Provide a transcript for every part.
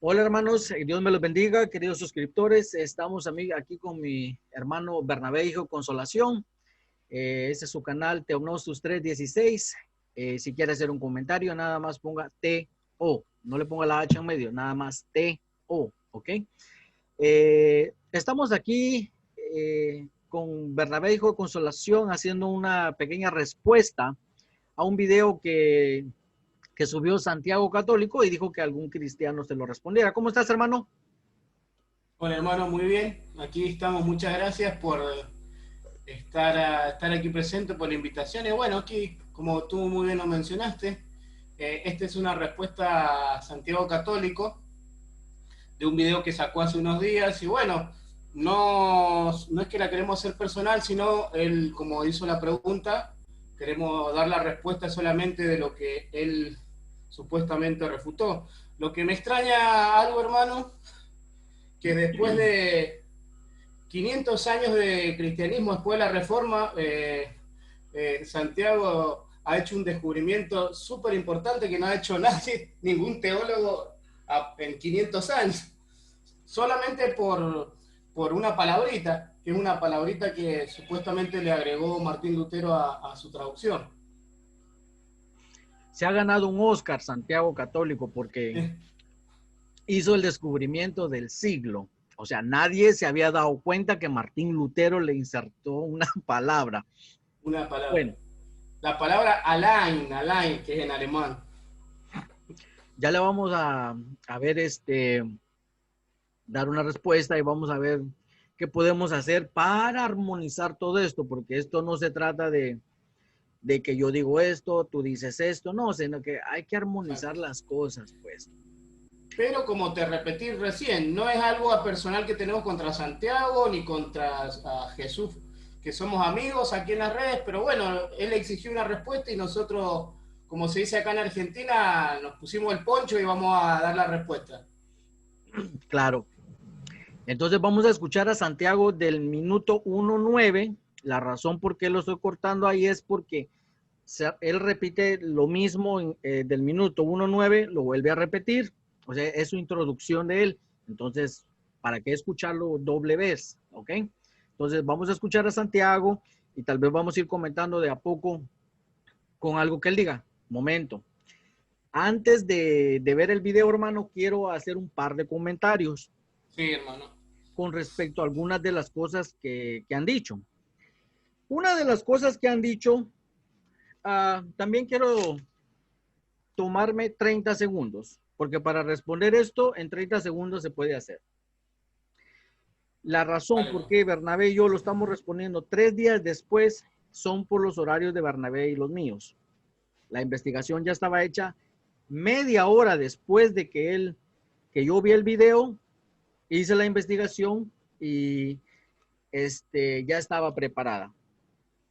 Hola hermanos, Dios me los bendiga, queridos suscriptores. Estamos aquí con mi hermano Bernabé Hijo Consolación. Este es su canal Teognostus 316. Si quiere hacer un comentario, nada más ponga T-O. No le ponga la H en medio, nada más T-O. ¿Ok? Estamos aquí con Bernabé Hijo Consolación haciendo una pequeña respuesta a un video que subió Santiago Católico y dijo que algún cristiano se lo respondiera. ¿Cómo estás, hermano? Hola hermano, muy bien. Aquí estamos. Muchas gracias por estar aquí presente, por la invitación. Y bueno, aquí, como tú muy bien lo mencionaste, esta es una respuesta a Santiago Católico de un video que sacó hace unos días. Y bueno, no es que la queremos hacer personal, sino él, como hizo la pregunta, queremos dar la respuesta solamente de lo que él supuestamente refutó. Lo que me extraña algo, hermano, que después de 500 años de cristianismo, después de la Reforma, Santiago ha hecho un descubrimiento súper importante que no ha hecho nadie, ningún teólogo en 500 años, solamente por una palabrita, que es una palabrita que supuestamente le agregó Martín Lutero a su traducción. Se ha ganado un Oscar Santiago Católico porque hizo el descubrimiento del siglo. O sea, nadie se había dado cuenta que Martín Lutero le insertó una palabra. Una palabra. Bueno, La palabra allein, que es en alemán. ya le vamos a ver dar una respuesta y vamos a ver qué podemos hacer para armonizar todo esto, porque esto no se trata de que yo digo esto, tú dices esto, no, sino que hay que armonizar Exacto. las cosas, pues. Pero como te repetí recién, no es algo personal que tenemos contra Santiago ni contra Jesús, que somos amigos aquí en las redes, pero bueno, él exigió una respuesta y nosotros, como se dice acá en Argentina, nos pusimos el poncho y vamos a dar la respuesta. Claro. Entonces vamos a escuchar a Santiago del minuto 1:9. La razón por qué lo estoy cortando ahí es porque él repite lo mismo del minuto 1:9, lo vuelve a repetir. O sea, es su introducción de él. Entonces, ¿para qué escucharlo doble vez? ¿Ok? Entonces vamos a escuchar a Santiago y tal vez vamos a ir comentando de a poco con algo que él diga. Momento. Antes de ver el video, hermano, quiero hacer un par de comentarios Sí, hermano. con respecto a algunas de las cosas que han dicho. Una de las cosas que han dicho, también quiero tomarme 30 segundos, porque para responder esto en 30 segundos se puede hacer. La razón Dale, por hermano. qué Bernabé y yo lo estamos respondiendo 3 días después son por los horarios de Bernabé y los míos. La investigación ya estaba hecha media hora después de que yo vi el video, hice la investigación y ya estaba preparada.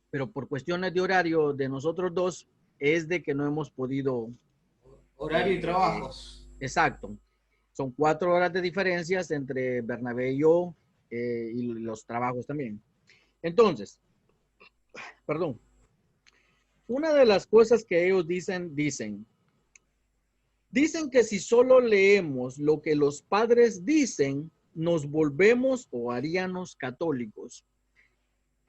Pero por cuestiones de horario de nosotros dos es de que no hemos podido. Horario y eh, trabajos. exacto. Son 4 horas de diferencias entre Bernabé y yo, y los trabajos también. Entonces, perdón, una de las cosas que ellos dicen que si solo leemos lo que los padres dicen, nos volvemos o haríamos católicos.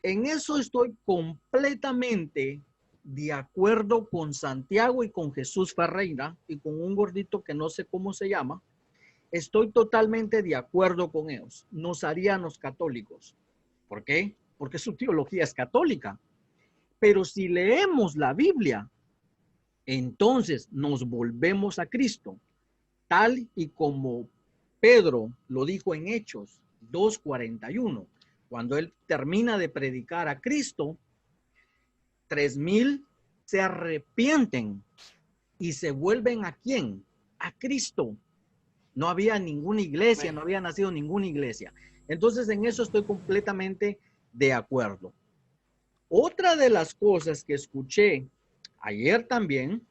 En eso estoy completamente de acuerdo con Santiago y con Jesús Ferreira y con un gordito que no sé cómo se llama. Estoy totalmente de acuerdo con ellos. Nos haríamos católicos. ¿Por qué? Porque su teología es católica. Pero si leemos la Biblia, entonces nos volvemos a Cristo, tal y como Pedro lo dijo en Hechos 2:41. Cuando él termina de predicar a Cristo, 3,000 se arrepienten y se vuelven ¿a quién? A Cristo. No había ninguna iglesia, Amén. no había nacido ninguna iglesia. Entonces en eso estoy completamente de acuerdo. Otra de las cosas que escuché ayer también,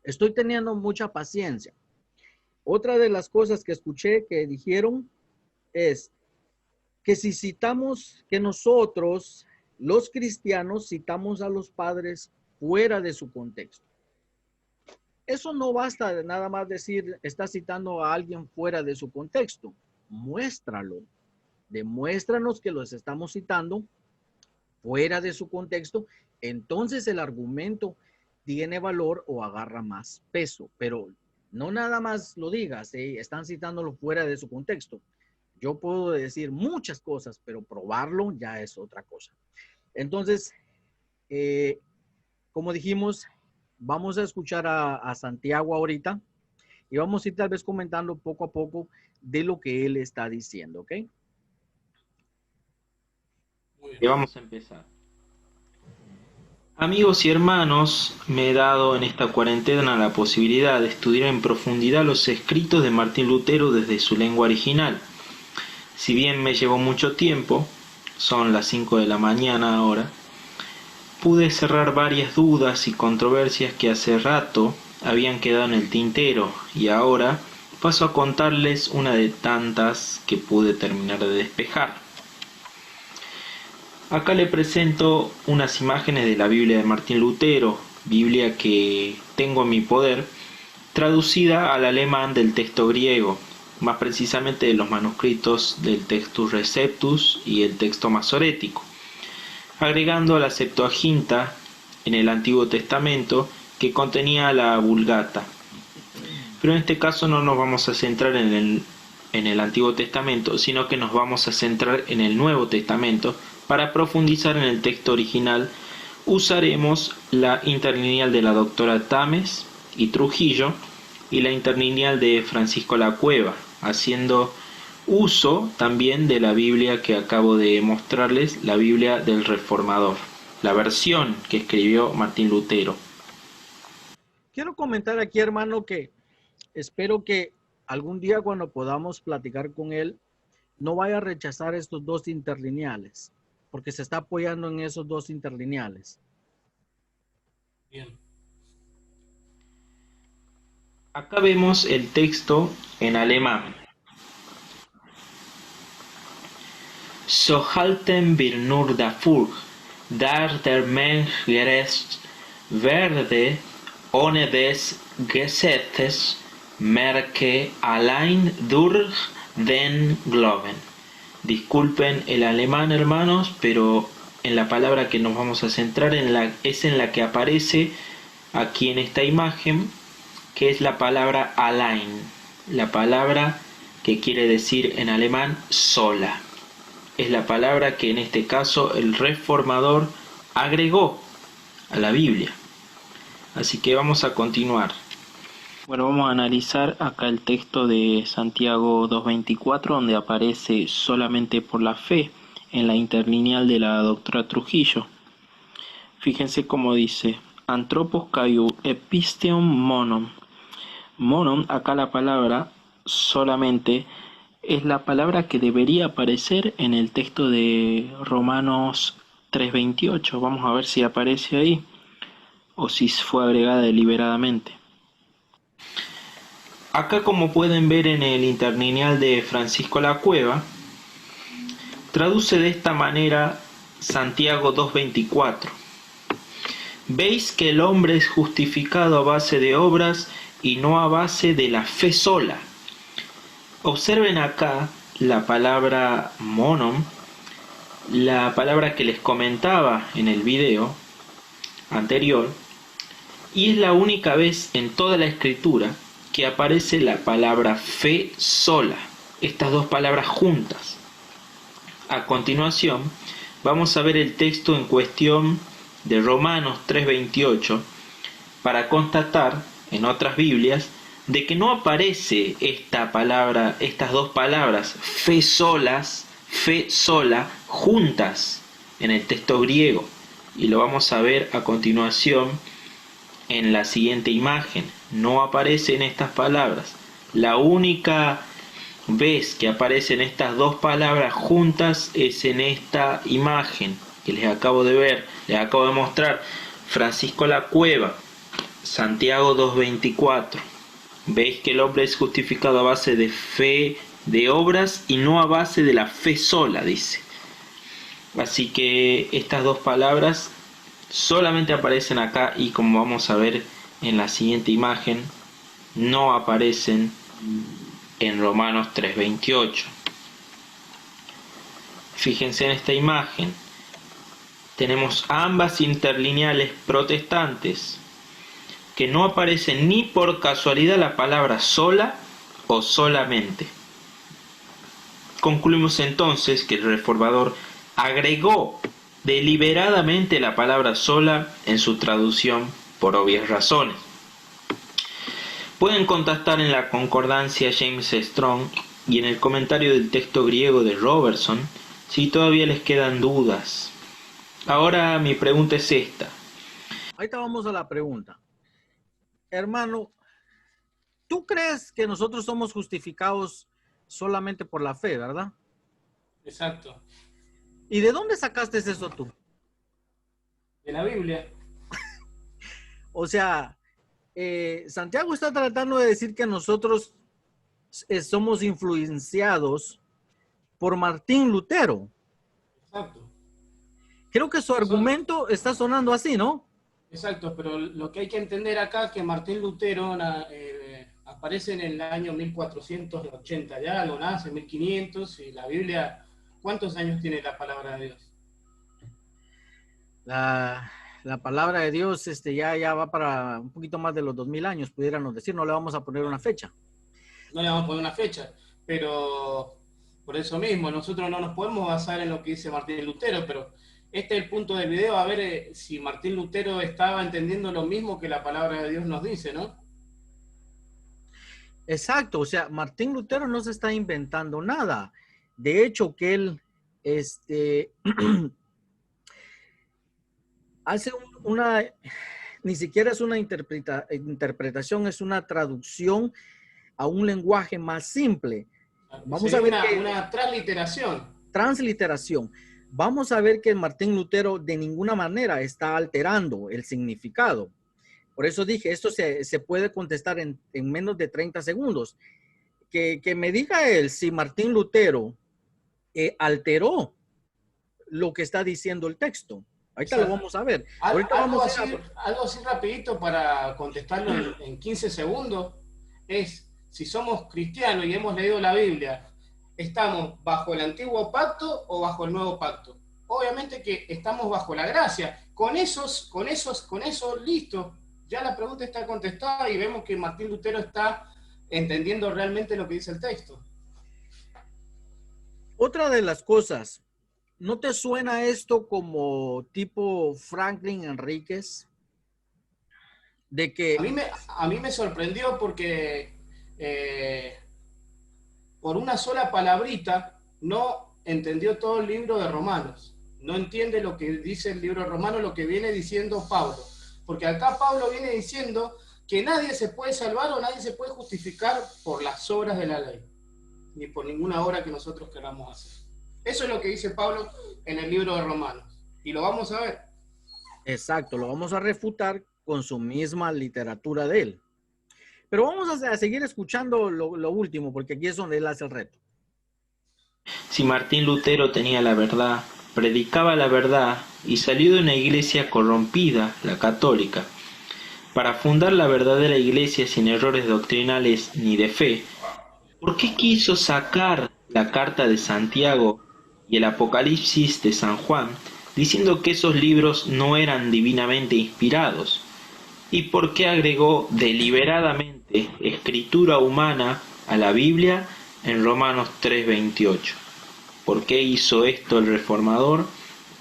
estoy teniendo mucha paciencia. Otra de las cosas que escuché que dijeron es que si citamos, que nosotros, los cristianos, citamos a los padres fuera de su contexto. Eso no basta de nada más decir, está citando a alguien fuera de su contexto. Muéstralo. Demuéstranos que los estamos citando fuera de su contexto. Entonces el argumento tiene valor o agarra más peso. Pero no nada más lo digas, están citándolo fuera de su contexto. Yo puedo decir muchas cosas, pero probarlo ya es otra cosa. Entonces, como dijimos, vamos a escuchar a Santiago ahorita y vamos a ir tal vez comentando poco a poco de lo que él está diciendo, ¿ok? Y vamos a empezar. Amigos y hermanos, me he dado en esta cuarentena la posibilidad de estudiar en profundidad los escritos de Martín Lutero desde su lengua original. Si bien me llevó mucho tiempo, son las 5 de la mañana ahora, pude cerrar varias dudas y controversias que hace rato habían quedado en el tintero, y ahora paso a contarles una de tantas que pude terminar de despejar. Acá le presento unas imágenes de la Biblia de Martín Lutero, Biblia que tengo en mi poder, traducida al alemán del texto griego, más precisamente de los manuscritos del Textus Receptus y el texto masorético, agregando a la Septuaginta en el Antiguo Testamento que contenía la Vulgata. Pero en este caso no nos vamos a centrar en el Antiguo Testamento, sino que nos vamos a centrar en el Nuevo Testamento. Para profundizar en el texto original, usaremos la interlineal de la doctora Tames y Trujillo y la interlineal de Francisco La Cueva, haciendo uso también de la Biblia que acabo de mostrarles, la Biblia del Reformador, la versión que escribió Martín Lutero. Quiero comentar aquí, hermano, que espero que algún día cuando podamos platicar con él, no vaya a rechazar estos dos interlineales, porque se está apoyando en esos dos interlineales. Bien. Acá vemos el texto en alemán. So halten wir nur dafür, dass der Mensch gerecht werde, ohne des Gesetzes, merke allein durch den Glauben. Disculpen el alemán, hermanos, pero en la palabra que nos vamos a centrar es en la que aparece aquí en esta imagen, que es la palabra allein, la palabra que quiere decir en alemán sola. Es la palabra que en este caso el reformador agregó a la Biblia. Así que vamos a continuar. Bueno, vamos a analizar acá el texto de Santiago 2.24, donde aparece solamente por la fe en la interlineal de la doctora Trujillo. Fíjense cómo dice: Anthropos caiu episteum monom. Monom, acá la palabra solamente es la palabra que debería aparecer en el texto de Romanos 3.28. Vamos a ver si aparece ahí o si fue agregada deliberadamente. Acá, como pueden ver en el interlineal de Francisco La Cueva, traduce de esta manera Santiago 2.24. Veis que el hombre es justificado a base de obras y no a base de la fe sola. Observen acá la palabra monom, la palabra que les comentaba en el video anterior, y es la única vez en toda la escritura que aparece la palabra fe sola, estas dos palabras juntas. A continuación vamos a ver el texto en cuestión de Romanos 3.28 para constatar en otras Biblias de que no aparece esta palabra, estas dos palabras, fe solas, fe sola, juntas en el texto griego. Y lo vamos a ver a continuación en la siguiente imagen. No aparecen estas palabras. La única vez que aparecen estas dos palabras juntas es en esta imagen que les acabo de ver, les acabo de mostrar. Francisco La Cueva, Santiago 2.24. Veis que el hombre es justificado a base de fe, de obras, y no a base de la fe sola, dice. Así que estas dos palabras solamente aparecen acá, y como vamos a ver en la siguiente imagen no aparecen en Romanos 3:28. Fíjense en esta imagen. Tenemos ambas interlineales protestantes que no aparecen ni por casualidad la palabra sola o solamente. Concluimos entonces que el reformador agregó deliberadamente la palabra sola en su traducción por obvias razones. Pueden contactar en la concordancia James Strong y en el comentario del texto griego de Robertson si todavía les quedan dudas. Ahora mi pregunta es esta. Ahorita vamos a la pregunta. Hermano, ¿tú crees que nosotros somos justificados solamente por la fe, verdad? Exacto. ¿Y de dónde sacaste eso tú? De la Biblia. O sea, Santiago está tratando de decir que nosotros somos influenciados por Martín Lutero. Exacto. Creo que su argumento está sonando así, ¿no? Exacto, pero lo que hay que entender acá es que Martín Lutero aparece en el año 1480, ya algo nace en 1500, y la Biblia, ¿cuántos años tiene la palabra de Dios? La palabra de Dios ya va para un poquito más de los 2000 años, pudiéramos decir, no le vamos a poner una fecha. No le vamos a poner una fecha, pero por eso mismo, nosotros no nos podemos basar en lo que dice Martín Lutero, pero este es el punto del video, a ver si Martín Lutero estaba entendiendo lo mismo que la palabra de Dios nos dice, ¿no? Exacto, o sea, Martín Lutero no se está inventando nada. De hecho, que él hace ni siquiera es una interpretación, es una traducción a un lenguaje más simple. Vamos a ver una transliteración. Transliteración. Vamos a ver que Martín Lutero de ninguna manera está alterando el significado. Por eso dije, esto se puede contestar en menos de 30 segundos. Que me diga él si Martín Lutero alteró lo que está diciendo el texto. Ahorita lo vamos a ver. Algo así rapidito para contestarlo en 15 segundos es, si somos cristianos y hemos leído la Biblia, ¿estamos bajo el antiguo pacto o bajo el nuevo pacto? Obviamente que estamos bajo la gracia. Con eso, listo. Ya la pregunta está contestada y vemos que Martín Lutero está entendiendo realmente lo que dice el texto. Otra de las cosas, ¿no te suena esto como tipo Franklin Enríquez? De que a mí me sorprendió porque por una sola palabrita no entendió todo el libro de Romanos. No entiende lo que dice el libro de Romanos, lo que viene diciendo Pablo. Porque acá Pablo viene diciendo que nadie se puede salvar o nadie se puede justificar por las obras de la ley, ni por ninguna obra que nosotros queramos hacer. Eso es lo que dice Pablo en el libro de Romanos. Y lo vamos a ver. Exacto, lo vamos a refutar con su misma literatura de él. Pero vamos a seguir escuchando lo último, porque aquí es donde él hace el reto. Si Martín Lutero tenía la verdad, predicaba la verdad y salió de una iglesia corrompida, la católica, para fundar la verdadera iglesia sin errores doctrinales ni de fe, ¿por qué quiso sacar la carta de Santiago y el Apocalipsis de San Juan, diciendo que esos libros no eran divinamente inspirados? ¿Y por qué agregó deliberadamente escritura humana a la Biblia en Romanos 3:28? ¿Por qué hizo esto el reformador?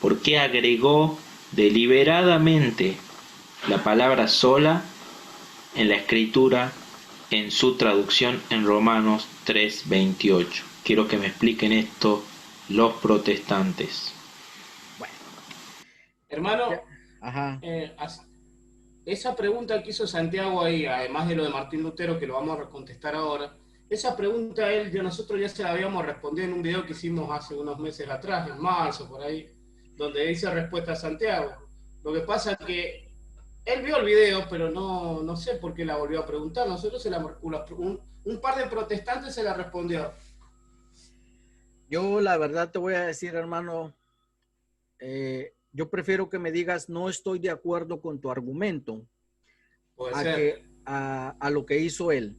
¿Por qué agregó deliberadamente la palabra sola en la escritura en su traducción en Romanos 3:28? Quiero que me expliquen esto los protestantes. Bueno. Hermano, ajá. Esa pregunta que hizo Santiago ahí, además de lo de Martín Lutero, que lo vamos a contestar ahora, esa pregunta nosotros ya se la habíamos respondido en un video que hicimos hace unos meses atrás, en marzo, por ahí, donde dice respuesta a Santiago. Lo que pasa es que él vio el video, pero no sé por qué la volvió a preguntar. Nosotros un par de protestantes se la respondió. Yo la verdad te voy a decir, hermano, yo prefiero que me digas no estoy de acuerdo con tu argumento Puede a, ser. a lo que hizo él.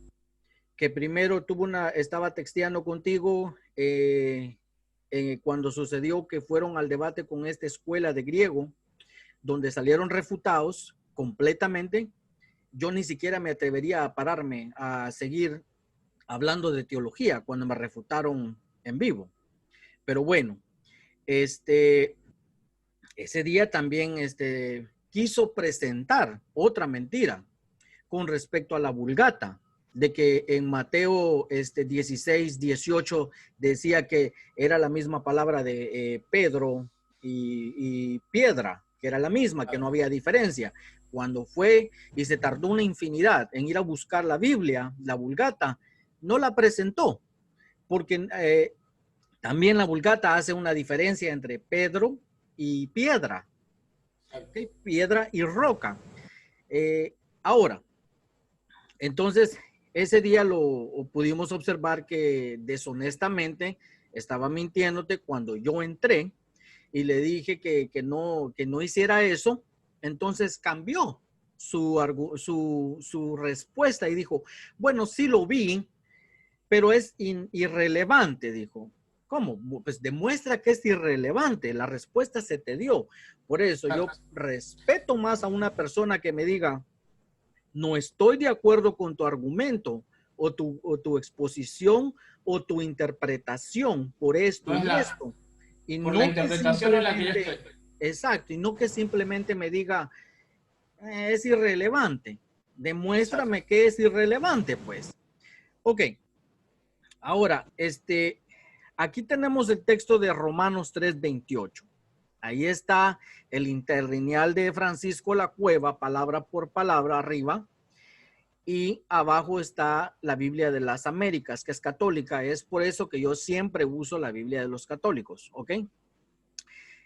Que primero estaba texteando contigo cuando sucedió que fueron al debate con esta escuela de griego, donde salieron refutados completamente. Yo ni siquiera me atrevería a pararme a seguir hablando de teología cuando me refutaron en vivo. Pero bueno, ese día también quiso presentar otra mentira con respecto a la Vulgata, de que en Mateo 16, 18 decía que era la misma palabra de Pedro y piedra, que era la misma, que no había diferencia. Cuando fue y se tardó una infinidad en ir a buscar la Biblia, la Vulgata, no la presentó, porque también la Vulgata hace una diferencia entre Pedro y piedra, ¿okay? Piedra y roca. Ahora, entonces, ese día lo pudimos observar que deshonestamente estaba mintiéndote cuando yo entré y le dije que no hiciera eso. Entonces cambió su respuesta y dijo, bueno, sí lo vi, pero es irrelevante, dijo. ¿Cómo? Pues demuestra que es irrelevante. La respuesta se te dio. Por eso yo respeto más a una persona que me diga, no estoy de acuerdo con tu argumento o tu exposición o tu interpretación por esto No es y esto. Y por no la que interpretación en la que yo estoy. exacto, y no que simplemente me diga, es irrelevante. Demuéstrame que es irrelevante, pues. Ok. Ahora, aquí tenemos el texto de Romanos 3:28. Ahí está el interlineal de Francisco La Cueva, palabra por palabra arriba. Y abajo está la Biblia de las Américas, que es católica. Es por eso que yo siempre uso la Biblia de los católicos, ¿ok? Bien.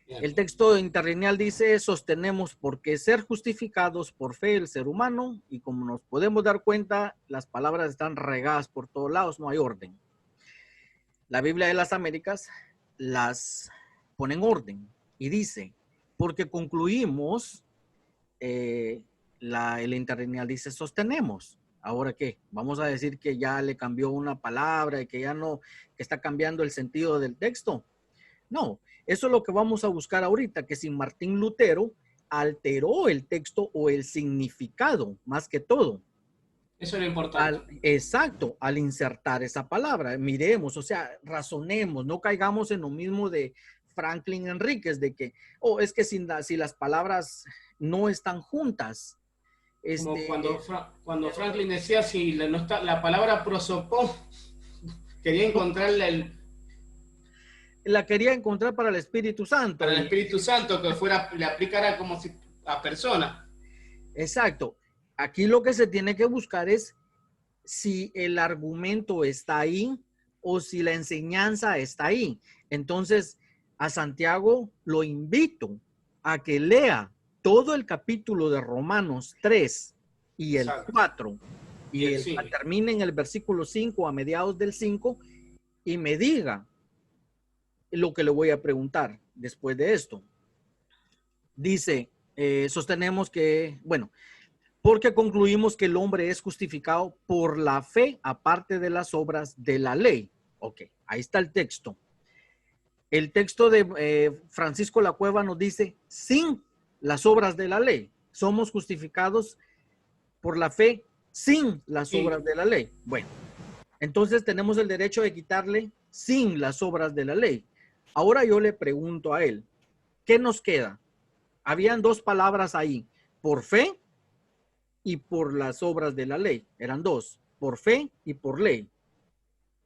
El texto interlineal dice, sostenemos porque ser justificados por fe el ser humano, y como nos podemos dar cuenta, las palabras están regadas por todos lados, no hay orden. La Biblia de las Américas las pone en orden y dice, porque concluimos, el interlineal dice sostenemos. ¿Ahora qué? Vamos a decir que ya le cambió una palabra y que ya no, que está cambiando el sentido del texto. No, eso es lo que vamos a buscar ahorita, que si Martín Lutero alteró el texto o el significado, más que todo. Eso es lo importante. Exacto, al insertar esa palabra. Miremos, o sea, razonemos, no caigamos en lo mismo de Franklin Enríquez, de que, es que si las palabras no están juntas. Como cuando Franklin decía, si no está, la palabra prosopón, quería encontrarle la quería encontrar para el Espíritu Santo. Para el Espíritu Santo, que le aplicara como si a persona. Exacto. Aquí lo que se tiene que buscar es si el argumento está ahí o si la enseñanza está ahí. Entonces, a Santiago lo invito a que lea todo el capítulo de Romanos 3 y el 4 y termine en el versículo 5 a mediados del 5 y me diga lo que le voy a preguntar después de esto. Dice, sostenemos que, bueno, porque concluimos que el hombre es justificado por la fe aparte de las obras de la ley. Ok, ahí está el texto. El texto de Francisco La Cueva nos dice, sin las obras de la ley. Somos justificados por la fe sin las obras de la ley. Bueno, entonces tenemos el derecho de quitarle sin las obras de la ley. Ahora yo le pregunto a él, ¿qué nos queda? Habían dos palabras ahí, por fe y por las obras de la ley. Eran dos, por fe y por ley.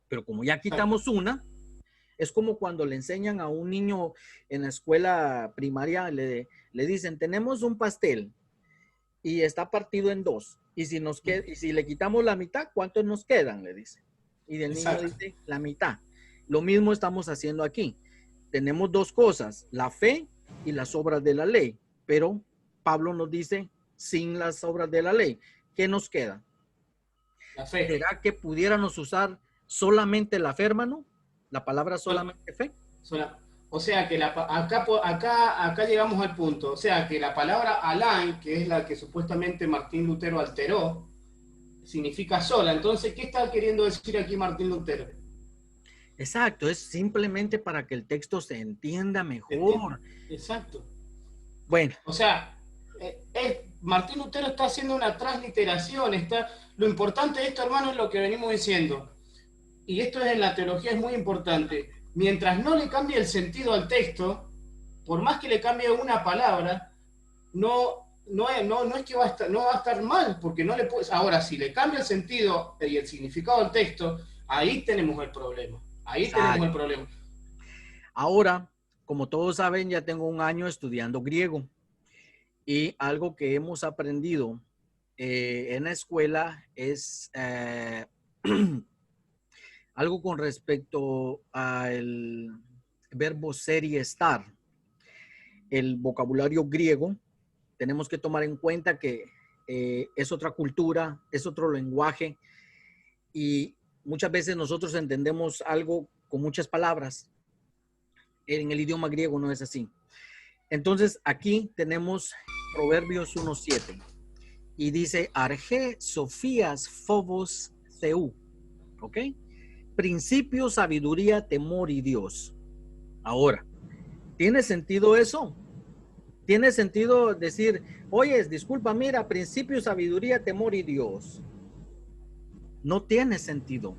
Pero como ya quitamos una, es como cuando le enseñan a un niño en la escuela primaria, le dicen, tenemos un pastel y está partido en dos. Y si le quitamos la mitad, ¿cuántos nos quedan? Le dice. Y el niño dice, la mitad. Lo mismo estamos haciendo aquí. Tenemos dos cosas, la fe y las obras de la ley. Pero Pablo nos dice, sin las obras de la ley. ¿Qué nos queda? La fe. ¿Será que pudiéramos usar solamente la fe, hermano? La palabra solamente fe. O sea que acá llegamos al punto. O sea que la palabra Alain, que es la que supuestamente Martín Lutero alteró, significa sola. Entonces, ¿qué está queriendo decir aquí Martín Lutero? Exacto, es simplemente para que el texto se entienda mejor. Exacto. Bueno. O sea, Martín Lutero está haciendo una transliteración. Lo importante de esto, hermano, es lo que venimos diciendo. Y esto en la teología es muy importante. Mientras no le cambie el sentido al texto, por más que le cambie una palabra, no es que no va a estar mal, porque no le puedes. Ahora, si le cambia el sentido y el significado del texto, ahí tenemos el problema. Ahí tenemos el problema. Ahora, como todos saben, ya tengo 1 año estudiando griego. Y algo que hemos aprendido en la escuela es algo con respecto al verbo ser y estar. El vocabulario griego, tenemos que tomar en cuenta que es otra cultura, es otro lenguaje y muchas veces nosotros entendemos algo con muchas palabras. En el idioma griego no es así. Entonces aquí tenemos Proverbios 1:7 y dice Arge Sofías Phobos Theou, ¿ok? Principio, sabiduría, temor y Dios. Ahora, ¿tiene sentido eso? ¿Tiene sentido decir, oye, disculpa, mira, principio, sabiduría, temor y Dios? No tiene sentido.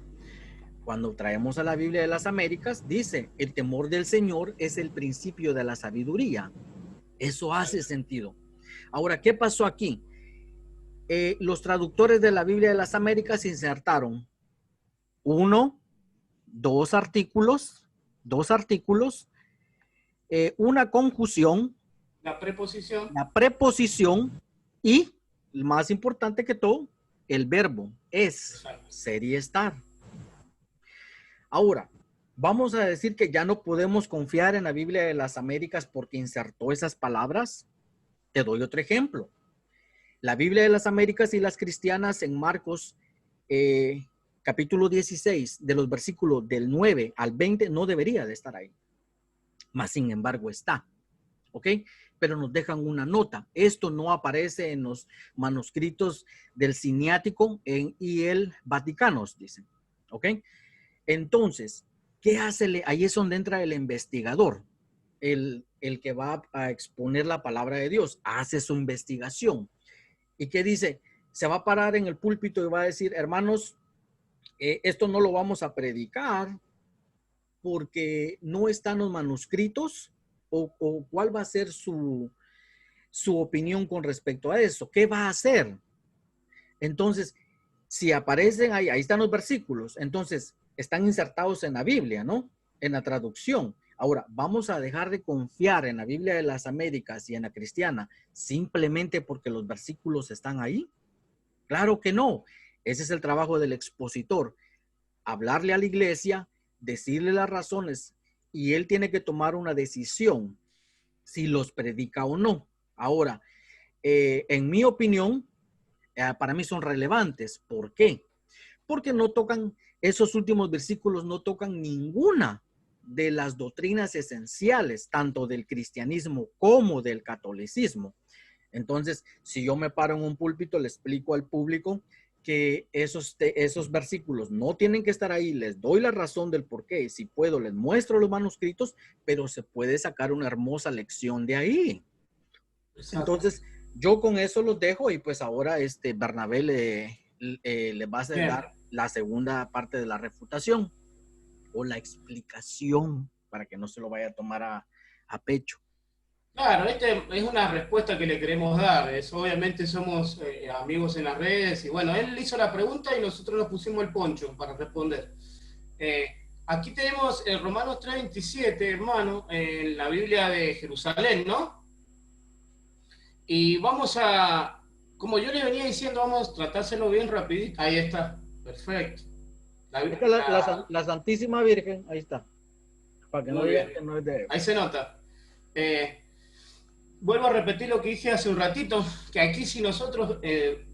Cuando traemos a la Biblia de las Américas, dice, el temor del Señor es el principio de la sabiduría. Eso hace sentido. Ahora, ¿qué pasó aquí? Los traductores de la Biblia de las Américas insertaron 2 artículos, una conjunción, la preposición y, más importante que todo, el verbo es, ser y estar. Ahora, vamos a decir que ya no podemos confiar en la Biblia de las Américas porque insertó esas palabras. Te doy otro ejemplo. La Biblia de las Américas y las cristianas en Marcos, capítulo 16, de los versículos del 9 al 20, no debería de estar ahí. Mas, sin embargo, está. ¿Ok? Pero nos dejan una nota. Esto no aparece en los manuscritos del Siniático y el Vaticano, dicen. ¿Ok? Entonces, ¿qué hace? Ahí es donde entra el investigador, el que va a exponer la palabra de Dios, hace su investigación. ¿Y qué dice? Se va a parar en el púlpito y va a decir, hermanos, esto no lo vamos a predicar porque no están los manuscritos, o cuál va a ser su opinión con respecto a eso. ¿Qué va a hacer? Entonces, si aparecen ahí están los versículos, entonces están insertados en la Biblia, ¿no? En la traducción. Ahora, ¿vamos a dejar de confiar en la Biblia de las Américas y en la cristiana simplemente porque los versículos están ahí? Claro que no. Ese es el trabajo del expositor. Hablarle a la iglesia, decirle las razones, y él tiene que tomar una decisión si los predica o no. Ahora, en mi opinión, para mí son relevantes. ¿Por qué? Porque no tocan, esos últimos versículos no tocan ninguna de las doctrinas esenciales, tanto del cristianismo como del catolicismo. Entonces, si yo me paro en un púlpito, le explico al público que esos versículos no tienen que estar ahí, les doy la razón del por qué, si puedo les muestro los manuscritos, pero se puede sacar una hermosa lección de ahí. Entonces, yo con eso los dejo y pues ahora Bernabé le va a dar la segunda parte de la refutación o la explicación para que no se lo vaya a tomar a pecho. Claro, es una respuesta que le queremos dar. Obviamente somos amigos en las redes y bueno, él hizo la pregunta y nosotros nos pusimos el poncho para responder. Aquí tenemos el Romanos 3:27, hermano, en la Biblia de Jerusalén, ¿no? Y vamos a, como yo le venía diciendo, vamos a tratárselo bien rapidito. Ahí está, perfecto. La Santísima Virgen, ahí está. Para que no digan que no es de él. Ahí se nota. Vuelvo a repetir lo que dije hace un ratito, que aquí si nosotros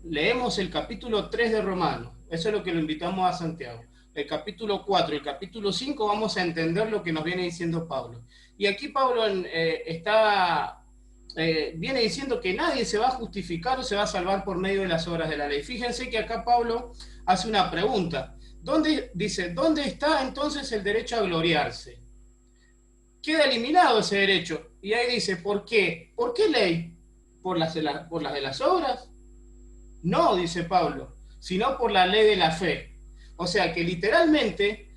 leemos el capítulo 3 de Romanos, eso es lo que lo invitamos a Santiago. el capítulo 4 y el capítulo 5, vamos a entender lo que nos viene diciendo Pablo. Y aquí Pablo viene diciendo que nadie se va a justificar o se va a salvar por medio de las obras de la ley. Fíjense que acá Pablo hace una pregunta. ¿Dónde está entonces el derecho a gloriarse? Queda eliminado ese derecho. Y ahí dice, ¿por qué? ¿Por qué ley? ¿Por las de las obras? No, dice Pablo, sino por la ley de la fe. O sea que literalmente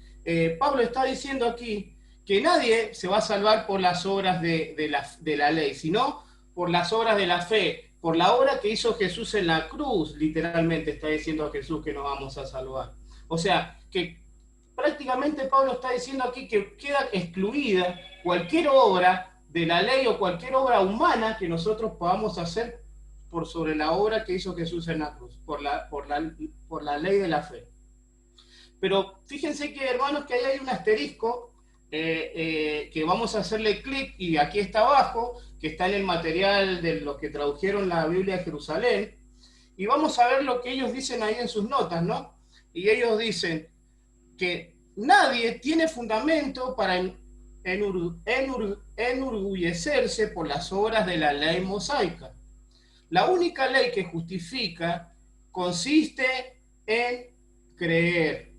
Pablo está diciendo aquí que nadie se va a salvar por las obras de la ley, sino por las obras de la fe, por la obra que hizo Jesús en la cruz, literalmente está diciendo a Jesús que nos vamos a salvar. O sea que prácticamente Pablo está diciendo aquí que queda excluida cualquier obra de la ley o cualquier obra humana que nosotros podamos hacer por sobre la obra que hizo Jesús en la cruz, por la ley de la fe. Pero fíjense que, hermanos, que ahí hay un asterisco que vamos a hacerle clic, y aquí está abajo, que está en el material de los que tradujeron la Biblia de Jerusalén, y vamos a ver lo que ellos dicen ahí en sus notas, ¿no? Y ellos dicen que nadie tiene fundamento para enorgullecerse por las obras de la ley mosaica. La única ley que justifica consiste en creer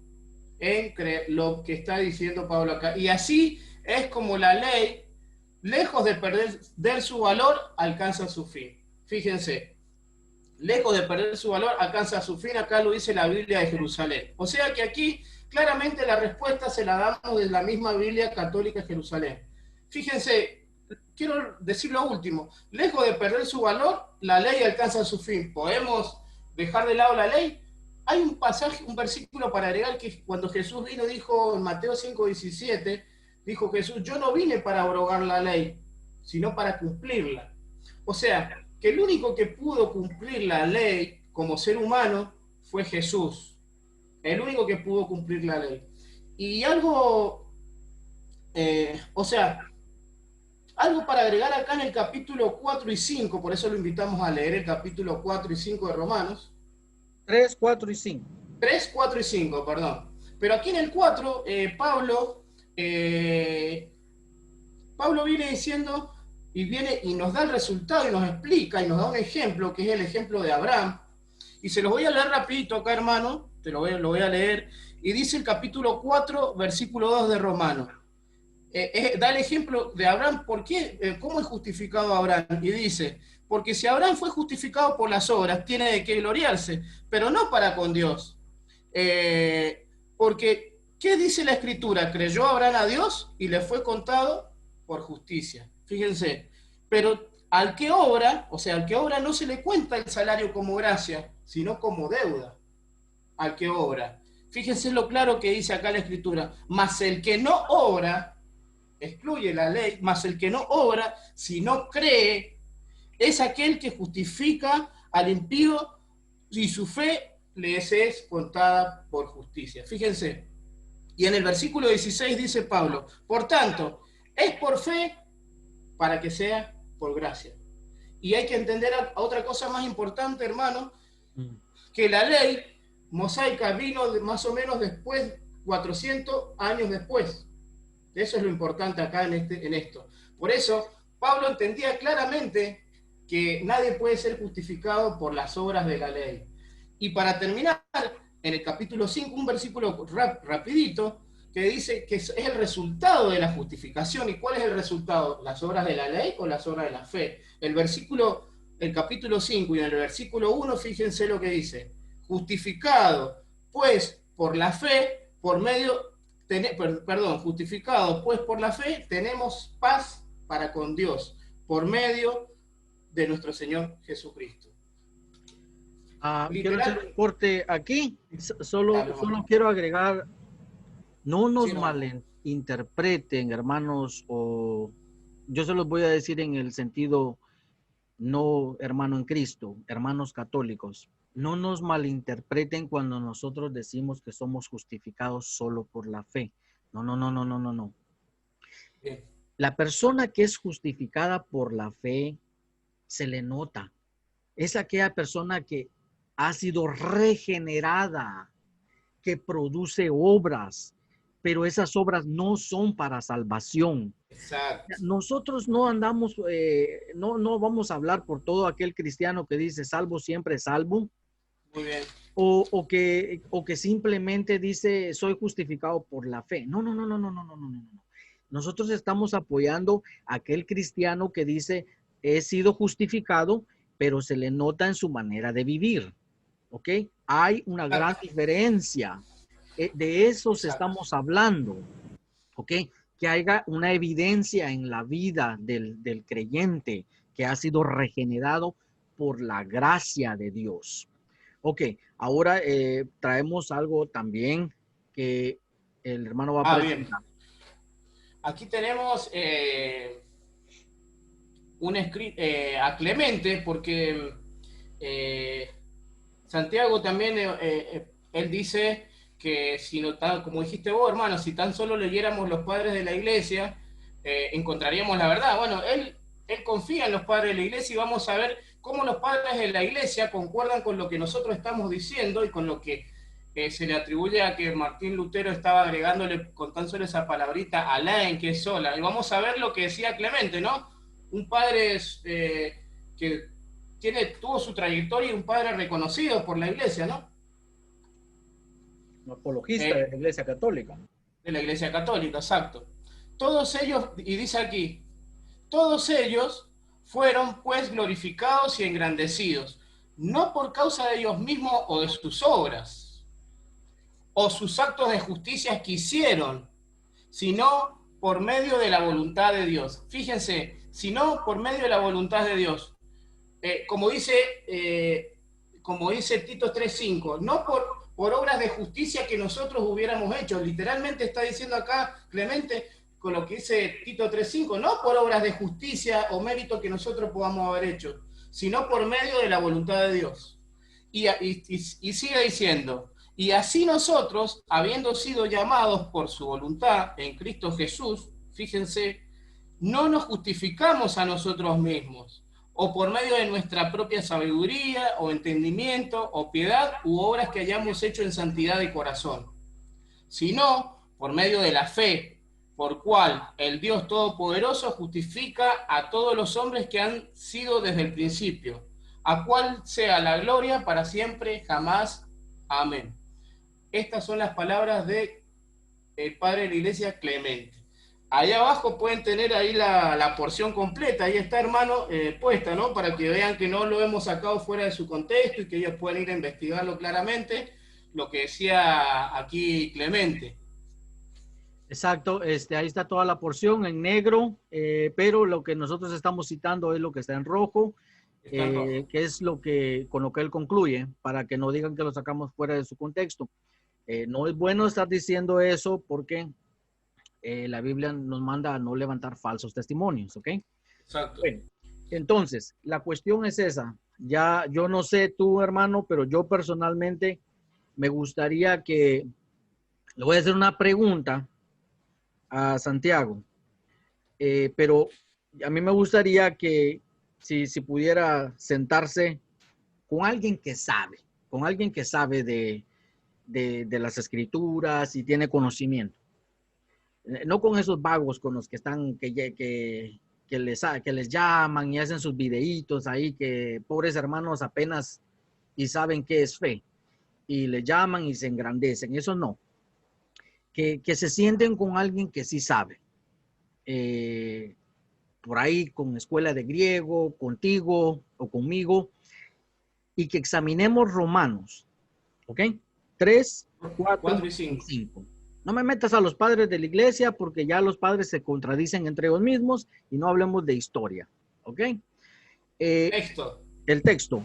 lo que está diciendo Pablo acá. Y así es como la ley, lejos de perder su valor, alcanza su fin. Fíjense, lejos de perder su valor, alcanza su fin. Acá lo dice la Biblia de Jerusalén. O sea que aquí claramente la respuesta se la damos de la misma Biblia católica de Jerusalén. Fíjense, quiero decir lo último. Lejos de perder su valor, la ley alcanza su fin. ¿Podemos dejar de lado la ley? Hay un pasaje, un versículo para agregar, que cuando Jesús vino, dijo en Mateo 5:17, dijo Jesús, yo no vine para abrogar la ley, sino para cumplirla. O sea, que el único que pudo cumplir la ley como ser humano fue Jesús. El único que pudo cumplir la ley. Y algo, algo para agregar acá en el capítulo 4 y 5, por eso lo invitamos a leer el capítulo 4 y 5 de Romanos. 3, 4 y 5. 3, 4 y 5, perdón. Pero aquí en el 4, Pablo viene diciendo, y nos da el resultado, y nos explica, y nos da un ejemplo, que es el ejemplo de Abraham. Y se los voy a leer rapidito acá, hermano, lo voy a leer. Y dice el capítulo 4, versículo 2 de Romanos. Da el ejemplo de Abraham. ¿Por qué? ¿Cómo es justificado Abraham? Y dice, porque si Abraham fue justificado por las obras, tiene de qué gloriarse, pero no para con Dios. Porque, ¿qué dice la Escritura? Creyó Abraham a Dios y le fue contado por justicia. Fíjense, pero al que obra, o sea, al que obra no se le cuenta el salario como gracia, sino como deuda. Al que obra. Fíjense lo claro que dice acá la Escritura. Mas el que no obra, excluye la ley, mas el que no obra, si no cree, es aquel que justifica al impío y su fe les es contada por justicia. Fíjense. Y en el versículo 16 dice Pablo, por tanto, es por fe para que sea por gracia. Y hay que entender a otra cosa más importante, hermano, que la ley mosaica vino más o menos después, 400 años después. Eso es lo importante acá en esto. Por eso, Pablo entendía claramente que nadie puede ser justificado por las obras de la ley. Y para terminar, en el capítulo 5, un versículo rapidito, que dice que es el resultado de la justificación. ¿Y cuál es el resultado? ¿Las obras de la ley o las obras de la fe? El capítulo 5 y en el versículo 1, fíjense lo que dice. Justificado, pues, por la fe, justificado, pues, por la fe, tenemos paz para con Dios, por medio de nuestro Señor Jesucristo. Quiero hacer un corte aquí. Solo quiero agregar, no nos malinterpreten, hermanos, o yo se los voy a decir en el sentido, no hermano en Cristo, hermanos católicos. No nos malinterpreten cuando nosotros decimos que somos justificados solo por la fe. No. Bien. La persona que es justificada por la fe se le nota. Es aquella persona que ha sido regenerada, que produce obras, pero esas obras no son para salvación. Exacto. Nosotros no andamos, no vamos a hablar por todo aquel cristiano que dice salvo siempre salvo. Muy bien. O que simplemente dice soy justificado por la fe. No. Nosotros estamos apoyando a aquel cristiano que dice he sido justificado, pero se le nota en su manera de vivir. ¿Ok? Hay una gran diferencia. De eso estamos hablando. ¿Ok? Que haya una evidencia en la vida del creyente que ha sido regenerado por la gracia de Dios. Ok, ahora traemos algo también que el hermano va a presentar. Bien. Aquí tenemos a Clemente, porque Santiago también, él dice que si no, como dijiste vos, hermano, si tan solo leyéramos los padres de la iglesia, encontraríamos la verdad. Bueno, él confía en los padres de la iglesia y vamos a ver cómo los padres de la iglesia concuerdan con lo que nosotros estamos diciendo y con lo que se le atribuye a que Martín Lutero estaba agregándole con tan solo esa palabrita Alain, que es sola. Y vamos a ver lo que decía Clemente, ¿no? Un padre que tuvo su trayectoria y un padre reconocido por la iglesia, ¿no? Un apologista de la iglesia católica. De la iglesia católica, exacto. Todos ellos, y dice aquí, todos ellos fueron pues glorificados y engrandecidos, no por causa de ellos mismos o de sus obras, o sus actos de justicia que hicieron, sino por medio de la voluntad de Dios. Fíjense, sino por medio de la voluntad de Dios. Como dice Tito 3:5, no por obras de justicia que nosotros hubiéramos hecho. Literalmente está diciendo acá Clemente, con lo que dice Tito 3:5, no por obras de justicia o mérito que nosotros podamos haber hecho, sino por medio de la voluntad de Dios. Y sigue diciendo, y así nosotros, habiendo sido llamados por su voluntad en Cristo Jesús, fíjense, no nos justificamos a nosotros mismos, o por medio de nuestra propia sabiduría, o entendimiento, o piedad, u obras que hayamos hecho en santidad de corazón, sino por medio de la fe, por cual el Dios Todopoderoso justifica a todos los hombres que han sido desde el principio, a cual sea la gloria para siempre, jamás. Amén. Estas son las palabras del padre de la iglesia Clemente. Ahí abajo pueden tener ahí la porción completa, ahí está, hermano, puesta, ¿no? Para que vean que no lo hemos sacado fuera de su contexto y que ellos pueden ir a investigarlo claramente, lo que decía aquí Clemente. Exacto, ahí está toda la porción en negro, pero lo que nosotros estamos citando es lo que está en rojo, que es con lo que él concluye, para que no digan que lo sacamos fuera de su contexto. No es bueno estar diciendo eso porque la Biblia nos manda a no levantar falsos testimonios, ¿ok? Exacto. Bueno, entonces, la cuestión es esa. Ya, yo no sé tú, hermano, pero yo personalmente me gustaría le voy a hacer una pregunta a Santiago, pero a mí me gustaría que si pudiera sentarse con alguien que sabe, de las escrituras y tiene conocimiento. No con esos vagos con los que están, que les llaman y hacen sus videitos ahí, que pobres hermanos apenas y saben qué es fe, y le llaman y se engrandecen. Eso no. Que se sienten con alguien que sí sabe. Por ahí con escuela de griego, contigo o conmigo, y que examinemos Romanos, ¿ok? 3, 4 y 5. No me metas a los padres de la iglesia porque ya los padres se contradicen entre ellos mismos y no hablemos de historia, ¿ok? El texto.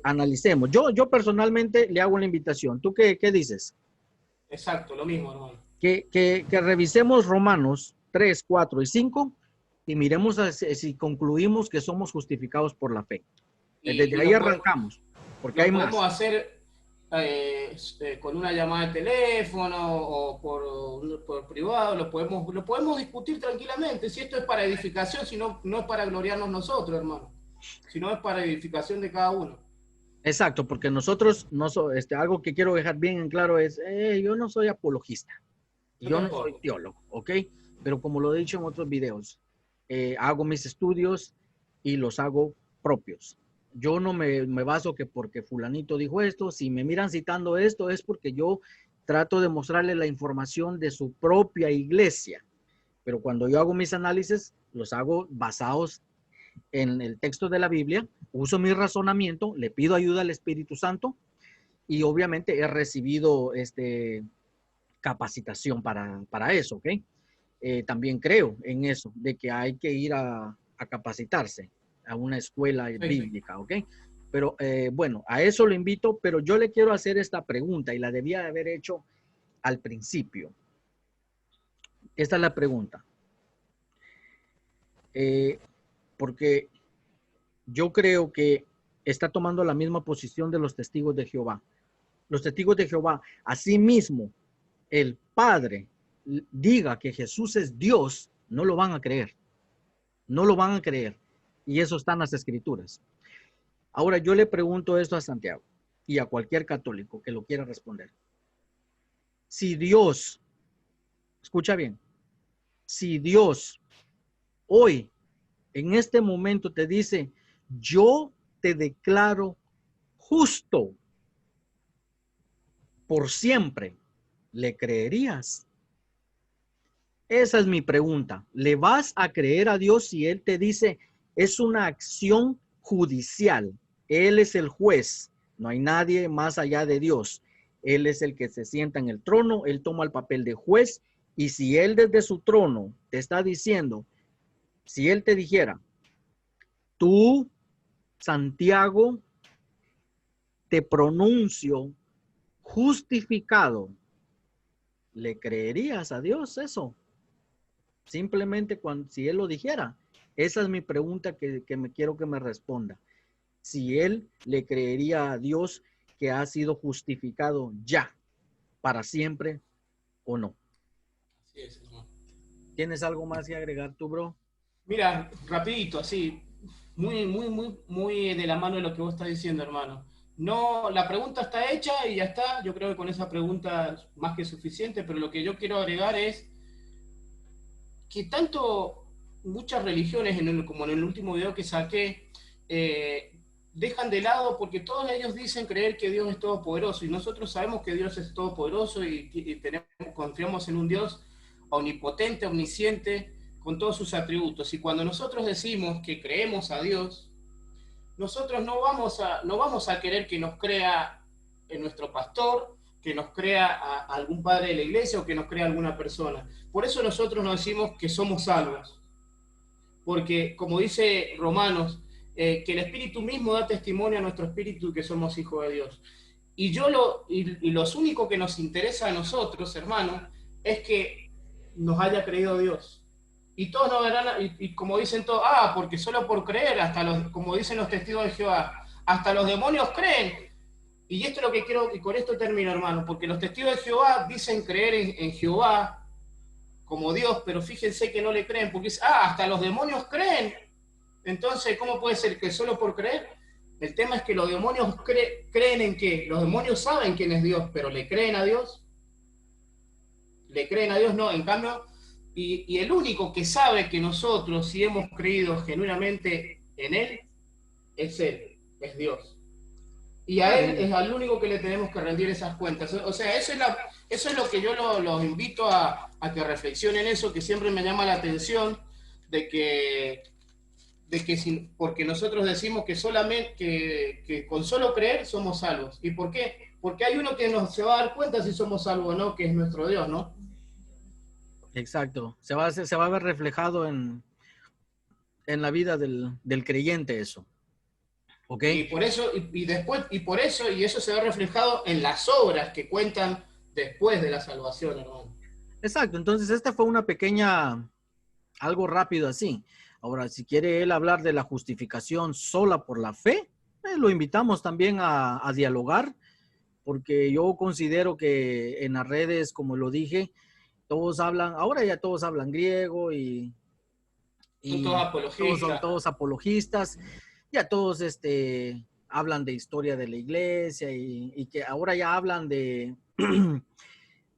Analicemos. Yo personalmente le hago la invitación. ¿Tú qué dices? Exacto, lo mismo, hermano. Que revisemos Romanos 3, 4 y 5 y miremos si concluimos que somos justificados por la fe. Desde ahí arrancamos, porque hay más. Podemos hacer con una llamada de teléfono o por privado, lo podemos discutir tranquilamente. Si esto es para edificación, si no es para gloriarnos nosotros, hermano, sino es para edificación de cada uno. Exacto, porque nosotros, no algo que quiero dejar bien en claro es, yo no soy apologista, yo no soy teólogo, ¿ok? Pero como lo he dicho en otros videos, hago mis estudios y los hago propios. Yo no me baso que porque fulanito dijo esto, si me miran citando esto es porque yo trato de mostrarle la información de su propia iglesia. Pero cuando yo hago mis análisis, los hago basados en el texto de la Biblia, uso mi razonamiento, le pido ayuda al Espíritu Santo y obviamente he recibido capacitación para eso, ¿ok? También creo en eso, de que hay que ir a capacitarse a una escuela bíblica, ¿ok? Pero bueno, a eso lo invito, pero yo le quiero hacer esta pregunta y la debía de haber hecho al principio. Esta es la pregunta. Porque yo creo que está tomando la misma posición de los testigos de Jehová. Los testigos de Jehová, asimismo, el Padre diga que Jesús es Dios, no lo van a creer. No lo van a creer. Y eso está en las Escrituras. Ahora yo le pregunto esto a Santiago y a cualquier católico que lo quiera responder. Si Dios, escucha bien, si Dios hoy, en este momento te dice, yo te declaro justo por siempre, ¿le creerías? Esa es mi pregunta. ¿Le vas a creer a Dios si Él te dice, es una acción judicial? Él es el juez, no hay nadie más allá de Dios. Él es el que se sienta en el trono, Él toma el papel de juez y si Él desde su trono te está diciendo, si Él te dijera, tú, Santiago, te pronuncio justificado, ¿le creerías a Dios eso? Simplemente si Él lo dijera. Esa es mi pregunta que me quiero que me responda. Si Él le creería a Dios que ha sido justificado ya, para siempre o no. Así es, hermano. ¿Tienes algo más que agregar tú, bro? Mira, rapidito, así, muy de la mano de lo que vos estás diciendo, hermano. No, la pregunta está hecha y ya está. Yo creo que con esa pregunta es más que suficiente, pero lo que yo quiero agregar es que tanto muchas religiones, como en el último video que saqué, dejan de lado porque todos ellos dicen creer que Dios es todopoderoso y nosotros sabemos que Dios es todopoderoso y confiamos en un Dios omnipotente, omnisciente, con todos sus atributos. Y cuando nosotros decimos que creemos a Dios, nosotros no vamos a querer que nos crea en nuestro pastor, que nos crea a algún padre de la iglesia o que nos crea alguna persona. Por eso nosotros nos decimos que somos salvos. Porque, como dice Romanos, que el Espíritu mismo da testimonio a nuestro espíritu que somos hijos de Dios. Y los únicos que nos interesa a nosotros, hermanos, es que nos haya creído Dios. Y todos nos verán, y como dicen todos, porque solo por creer, como dicen los testigos de Jehová, hasta los demonios creen. Y esto es lo que quiero, y con esto termino, hermano, porque los testigos de Jehová dicen creer en Jehová como Dios, pero fíjense que no le creen, porque hasta los demonios creen. Entonces, ¿cómo puede ser que solo por creer? El tema es que los demonios creen en qué. Los demonios saben quién es Dios, pero ¿le creen a Dios? ¿Le creen a Dios? No, en cambio, y el único que sabe que nosotros, si hemos creído genuinamente en Él, es Él, es Dios. Y a Él es al único que le tenemos que rendir esas cuentas. O sea, eso es lo que yo los invito a que reflexionen eso, que siempre me llama la atención, de que porque nosotros decimos que solamente que con solo creer somos salvos. ¿Y por qué? Porque hay uno que se va a dar cuenta si somos salvos o no, que es nuestro Dios, ¿no? Exacto. Se va a ver reflejado en la vida del creyente eso. ¿Okay? Y por eso, y eso se ve reflejado en las obras que cuentan después de la salvación, hermano. Exacto. Entonces, esta fue una pequeña, algo rápido así. Ahora, si quiere él hablar de la justificación sola por la fe, lo invitamos también a dialogar, porque yo considero que en las redes, como lo dije, ahora ya todos hablan griego y son todos apologistas. Son todos apologistas, ya todos hablan de historia de la iglesia y que ahora ya hablan de,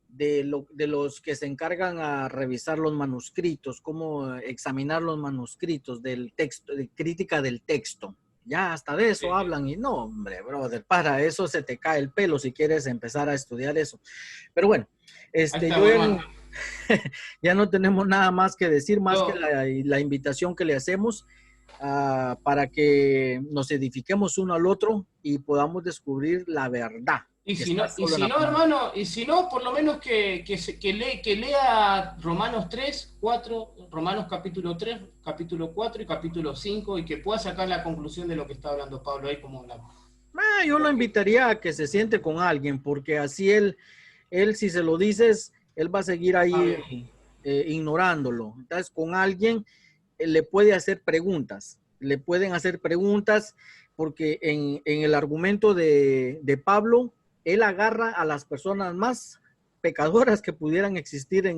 de los que se encargan a revisar los manuscritos, cómo examinar los manuscritos del texto, de crítica del texto. Ya hasta de eso hablan y no, hombre, brother, para eso se te cae el pelo si quieres empezar a estudiar eso. Pero bueno, ya no tenemos nada más que decir, más que la invitación que le hacemos para que nos edifiquemos uno al otro y podamos descubrir la verdad. Y si no, hermano, y si no, por lo menos que lea Romanos 3, 4, Romanos capítulo 3, capítulo 4 y capítulo 5, y que pueda sacar la conclusión de lo que está hablando Pablo ahí, como hablamos. Yo lo invitaría a que se siente con alguien, porque así él si se lo dices, él va a seguir ahí ignorándolo. Entonces, con alguien le puede hacer preguntas, le pueden hacer preguntas, porque en el argumento de Pablo, él agarra a las personas más pecadoras que pudieran existir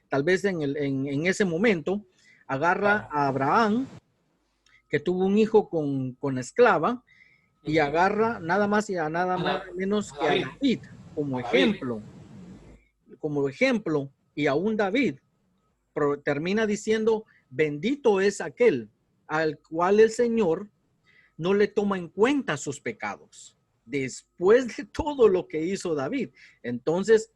tal vez en ese momento. Agarra a Abraham, que tuvo un hijo con la esclava, y agarra nada más y nada menos que a David como ejemplo, y aún David termina diciendo, bendito es aquel al cual el Señor no le toma en cuenta sus pecados, después de todo lo que hizo David. Entonces,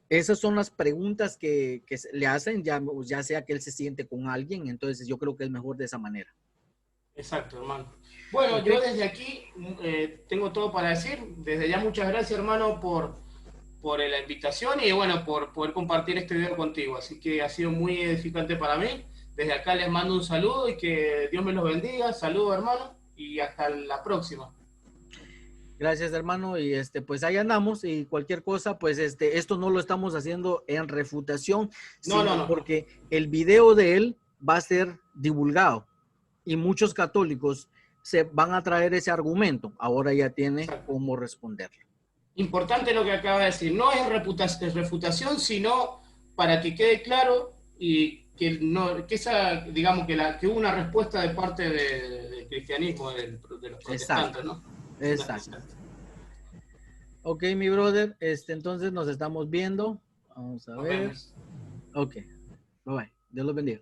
esas son las preguntas que le hacen, ya sea que él se siente con alguien. Entonces yo creo que es mejor de esa manera. Exacto, hermano. Bueno, yo desde aquí tengo todo para decir. Desde ya muchas gracias, hermano, por la invitación y bueno, por poder compartir este video contigo. Así que ha sido muy edificante para mí. Desde acá les mando un saludo y que Dios me los bendiga. Saludos, hermano, y hasta la próxima. Gracias, hermano, y pues ahí andamos, y cualquier cosa, pues esto no lo estamos haciendo en refutación, sino porque el video de él va a ser divulgado y muchos católicos se van a traer ese argumento. Ahora ya tiene cómo responderlo. Importante lo que acaba de decir, no es refutación, sino para que quede claro y que hubo una respuesta de parte del cristianismo, de los protestantes, ¿no? Exacto. Ok, mi brother, entonces nos estamos viendo. Vamos a ver. Ok, bye bye. Dios los bendiga.